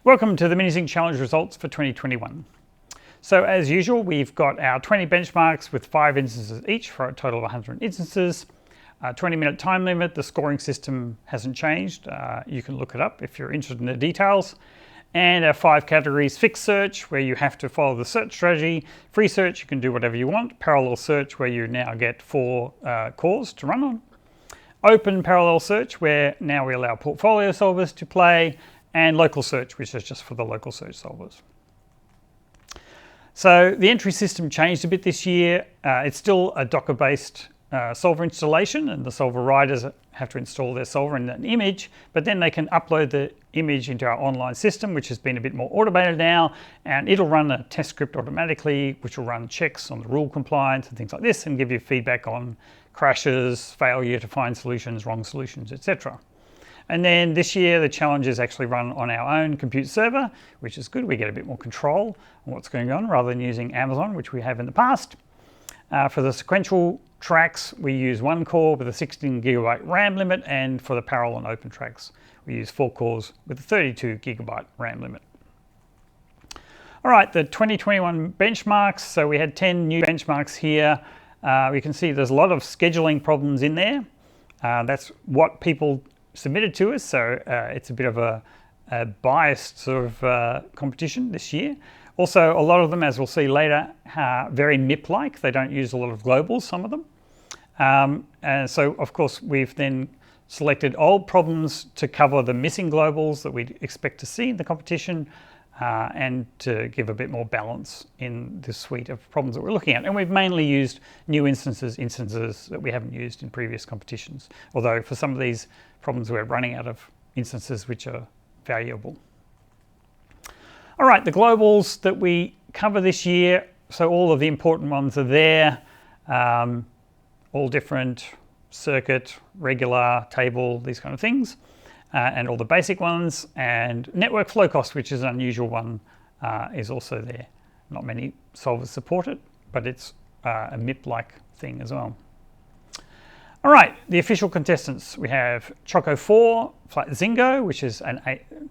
Welcome to the MiniZinc Challenge results for 2021. So as usual, we've got our 20 benchmarks with 5 instances each for a total of 100 instances. 20-minute time limit. The scoring system hasn't changed. You can look it up if you're interested in the details. And our 5 categories: fixed search, where you have to follow the search strategy; free search, you can do whatever you want; parallel search, where you now get 4 cores to run on; open parallel search, where now we allow portfolio solvers to play; and local search, which is just for the local search solvers. So the entry system changed a bit this year. It's still a Docker-based solver installation, and the solver writers have to install their solver in an image, but then they can upload the image into our online system, which has been a bit more automated now, and it'll run a test script automatically, which will run checks on the rule compliance and things like this, and give you feedback on crashes, failure to find solutions, wrong solutions, etc. And then this year, the challenge is actually run on our own compute server, which is good. We get a bit more control on what's going on rather than using Amazon, which we have in the past. For the sequential tracks, we use 1 core with a 16 gigabyte RAM limit, and for the parallel and open tracks, we use 4 cores with a 32 gigabyte RAM limit. All right, the 2021 benchmarks. So we had 10 new benchmarks here. We can see there's a lot of scheduling problems in there. That's what people submitted to us, so it's a bit of a biased sort of competition this year. Also, a lot of them, as we'll see later, are very MIP-like. They don't use a lot of globals, some of them. And so, of course, we've then selected old problems to cover the missing globals that we'd expect to see in the competition, and to give a bit more balance in the suite of problems that we're looking at. And we've mainly used new instances that we haven't used in previous competitions, although for some of these problems we're running out of instances which are valuable. All right, the globals that we cover this year, so all of the important ones are there, all different: circuit, regular, table, these kind of things, and all the basic ones. And network flow cost, which is an unusual one, is also there. Not many solvers support it, but it's a MIP-like thing as well. All right, the official contestants. We have Choco4, Flat Zingo, which is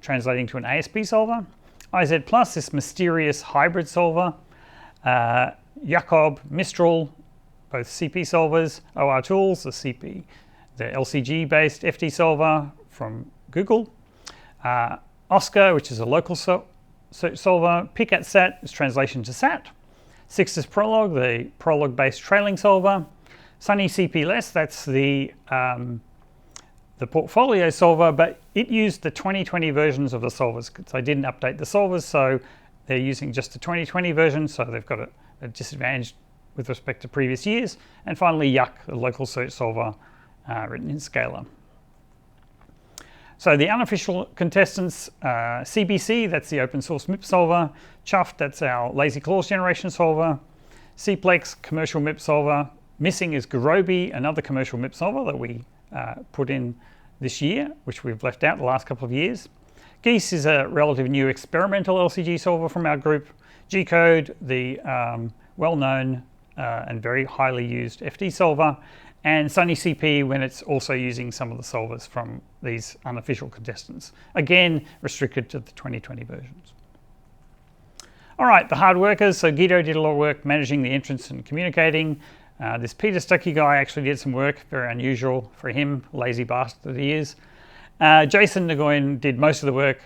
translating to an ASP solver; IZ Plus, this mysterious hybrid solver; Jakob, Mistral, both CP solvers; OR Tools, the LCG-based FD solver from Google; Oscar, which is a local search solver; PicatSat is translation to SAT; Sixtus Prolog, the Prolog-based trailing solver; Sunny CP Less, that's the portfolio solver, but it used the 2020 versions of the solvers, because they didn't update the solvers, so they're using just the 2020 version, so they've got a disadvantage with respect to previous years. And finally, Yuck, the local search solver written in Scala. So the unofficial contestants: CBC, that's the open source MIP solver; Chuff, that's our lazy clause generation solver; Cplex, commercial MIP solver; missing is Gurobi, another commercial MIP solver that we put in this year, which we've left out the last couple of years; Geese is a relatively new experimental LCG solver from our group; G-Code, the well-known and very highly used FD solver; and Sunny CP, when it's also using some of the solvers from these unofficial contestants. Again, restricted to the 2020 versions. All right, the hard workers. So Guido did a lot of work managing the entrance and communicating. This Peter Stuckey guy actually did some work, very unusual for him, lazy bastard that he is. Jason Nagoyan did most of the work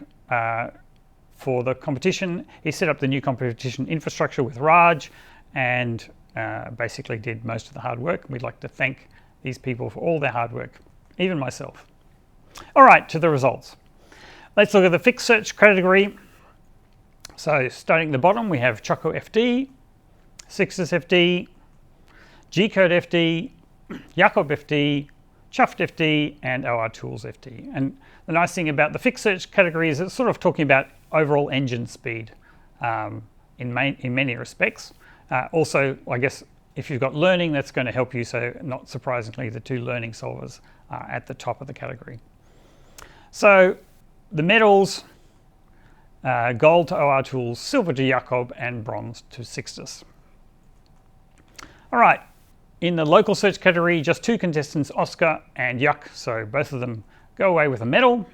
for the competition. He set up the new competition infrastructure with Raj, and basically did most of the hard work. We'd like to thank these people for all their hard work, even myself. All right, to the results. Let's look at the fixed search category. So starting at the bottom, we have Choco FD, Sixtus FD, G-Code FD, Jakob FD, Chuffed FD, and OR Tools FD. And the nice thing about the fixed search category is it's sort of talking about overall engine speed in many respects. Also, I guess if you've got learning, that's going to help you. So not surprisingly, the 2 learning solvers are at the top of the category. So the medals: gold to OR Tools, silver to Jakob, and bronze to Sixtus. All right, in the local search category, just 2 contestants, Oscar and Yuck, so both of them go away with a medal.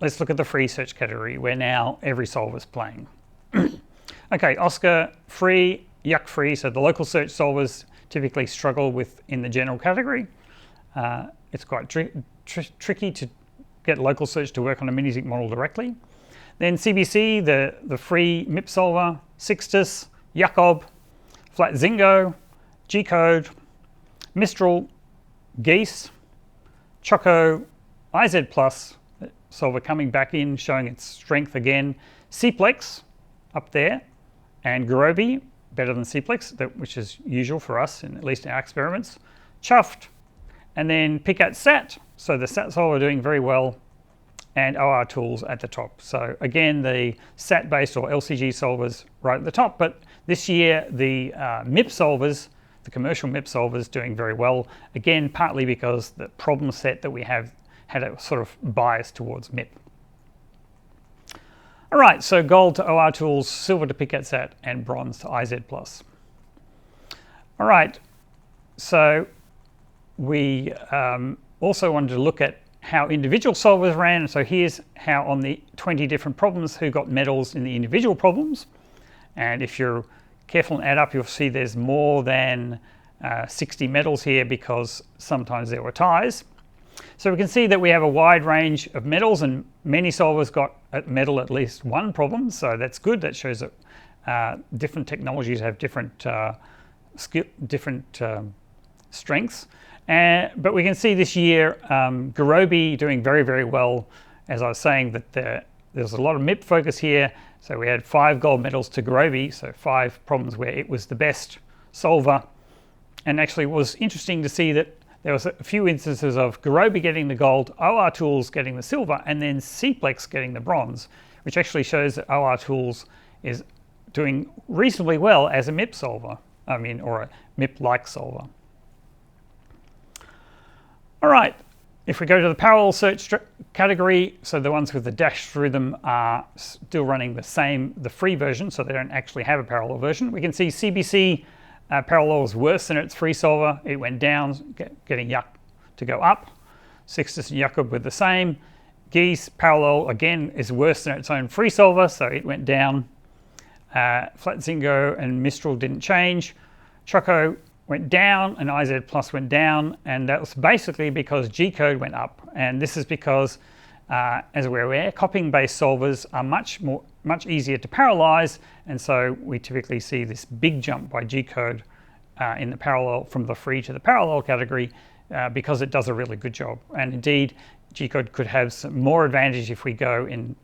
let's look at the free search category, where now every solver is playing. Okay, Oscar free, Yuck free. So the local search solvers typically struggle with in the general category. It's quite tricky to get local search to work on a MiniZinc model directly. Then CBC, the free MIP solver, Sixtus, Jakob, FlatZingo, G-Code, Mistral, Geese, Choco, IZ+, solver coming back in, showing its strength again, Cplex up there, and Gurobi, better than Cplex, which is usual for us, at least in our experiments, Chuffed, and then Picat Sat, so the Sat solver doing very well, and OR tools at the top. So again, the SAT-based or LCG solvers right at the top, but this year the MIP solvers, the commercial MIP solvers, doing very well, again partly because the problem set that we have had a sort of bias towards MIP. All right, so gold to OR tools, silver to Picat Sat, and bronze to IZ+. All right, so we also wanted to look at how individual solvers ran. So here's how on the 20 different problems who got medals in the individual problems. And if you're careful and add up, you'll see there's more than 60 medals here because sometimes there were ties. So we can see that we have a wide range of medals, and many solvers got a medal at least one problem. So that's good. That shows that different technologies have different strengths. But we can see this year Gurobi doing very, very well. As I was saying, that there's a lot of MIP focus here. So we had 5 gold medals to Gurobi, so 5 problems where it was the best solver. And actually it was interesting to see that there was a few instances of Gurobi getting the gold, OR tools getting the silver, and then Cplex getting the bronze, which actually shows that OR tools is doing reasonably well as a MIP solver, or a MIP-like solver. All right, if we go to the parallel search category, so the ones with the dash through them are still running the free version, so they don't actually have a parallel version. We can see CBC parallel is worse than its free solver. It went down, getting Yuck to go up. Sixtus and Jakob were the same. Geese parallel, again, is worse than its own free solver, so it went down. FlatZingo and Mistral didn't change. Choco went down and IZ+ went down, and that was basically because G-Code went up. And this is because, as we're aware, copying-based solvers are much easier to parallelize, and so we typically see this big jump by G-Code in the parallel from the free to the parallel category because it does a really good job. And indeed, G-Code could have some more advantage if we go in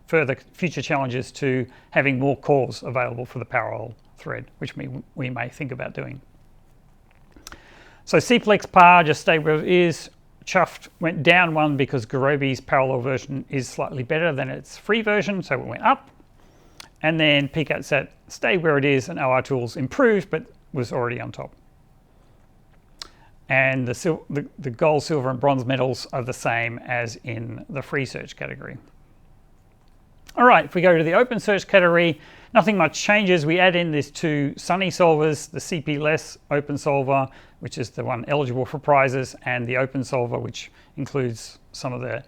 further future challenges to having more cores available for the parallel thread, which we may think about doing. So Cplex par just stayed where it is. Chuffed went down 1 because Gurobi's parallel version is slightly better than its free version, so it went up. And then Picat Sat stayed where it is, and OR tools improved, but was already on top. And the gold, silver, and bronze medals are the same as in the free search category. All right, if we go to the open search category, nothing much changes. We add in these 2 Sunny solvers, the CP-less open solver, which is the one eligible for prizes, and the open solver, which includes some of the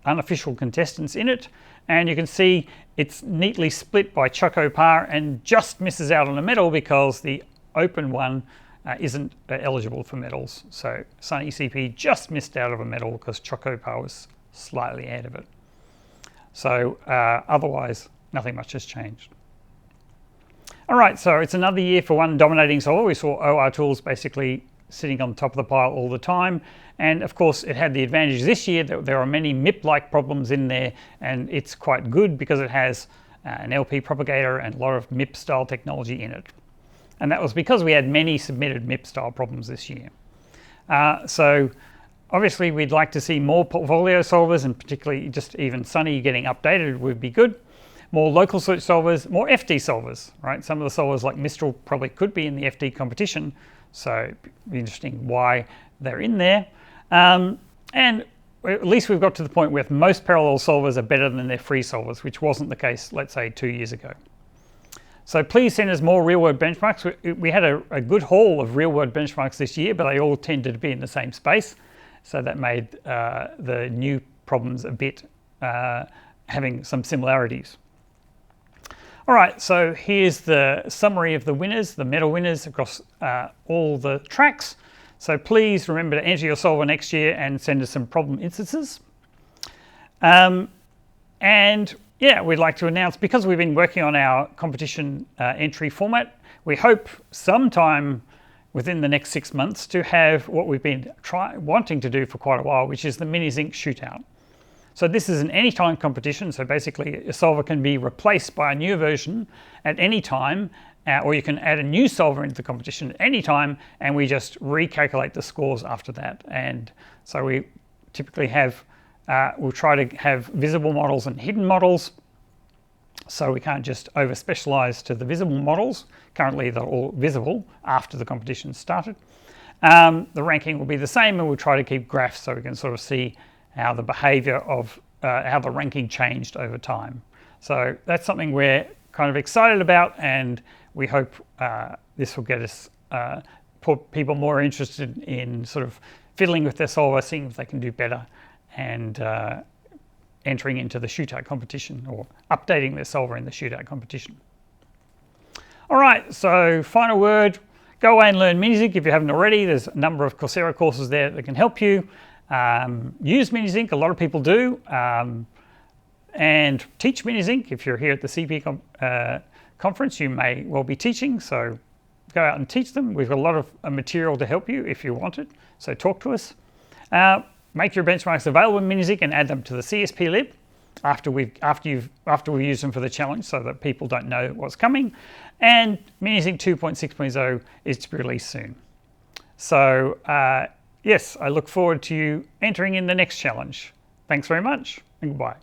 unofficial contestants in it. And you can see it's neatly split by Choco par and just misses out on a medal because the open one isn't eligible for medals. So Sunny CP just missed out of a medal because Choco par was slightly ahead of it. So otherwise, nothing much has changed. All right, so it's another year for one dominating solver. We saw OR tools basically sitting on top of the pile all the time. And of course, it had the advantage this year that there are many MIP-like problems in there, and it's quite good because it has an LP propagator and a lot of MIP-style technology in it. And that was because we had many submitted MIP-style problems this year. So obviously, we'd like to see more portfolio solvers, and particularly just even Sunny getting updated would be good. More local search solvers, more FD solvers, right? Some of the solvers like Mistral probably could be in the FD competition, so it'd be interesting why they're in there. And at least we've got to the point where most parallel solvers are better than their free solvers, which wasn't the case, let's say, 2 years ago. So please send us more real-world benchmarks. We had a good haul of real-world benchmarks this year, but they all tended to be in the same space. So that made the new problems a bit, having some similarities. All right, so here's the summary of the winners, the medal winners across all the tracks. So please remember to enter your solver next year and send us some problem instances. And yeah, we'd like to announce, because we've been working on our competition entry format, we hope sometime within the next 6 months to have what we've been wanting to do for quite a while, which is the MiniZinc Shootout. So this is an anytime competition. So basically a solver can be replaced by a new version at any time, or you can add a new solver into the competition at any time, and we just recalculate the scores after that. And so we typically have, we'll try to have visible models and hidden models. So we can't just over specialize to the visible models. Currently they're all visible after the competition started. The ranking will be the same, and we'll try to keep graphs so we can sort of see how the behavior of how the ranking changed over time. So that's something we're kind of excited about, and we hope this will get us people more interested in sort of fiddling with their solver, seeing if they can do better, and entering into the shootout competition or updating their solver in the shootout competition. All right, so final word, go away and learn MiniZinc if you haven't already. There's a number of Coursera courses there that can help you. Use MiniZinc, a lot of people do, and teach MiniZinc. If you're here at the CP conference, you may well be teaching, so go out and teach them. We've got a lot of material to help you if you want it, so talk to us. Make your benchmarks available in MiniZinc and add them to the CSP lib after we've used them for the challenge, so that people don't know what's coming. And MiniZinc 2.6.0 is to be released soon. So yes, I look forward to you entering in the next challenge. Thanks very much, and goodbye.